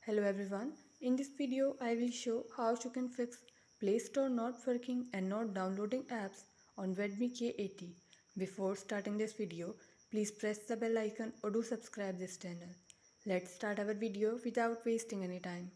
Hello everyone, in this video I will show how you can fix Play Store not working and not downloading apps on Redmi K80. Before starting this video, please press the bell icon or do subscribe this channel. Let's start our video without wasting any time.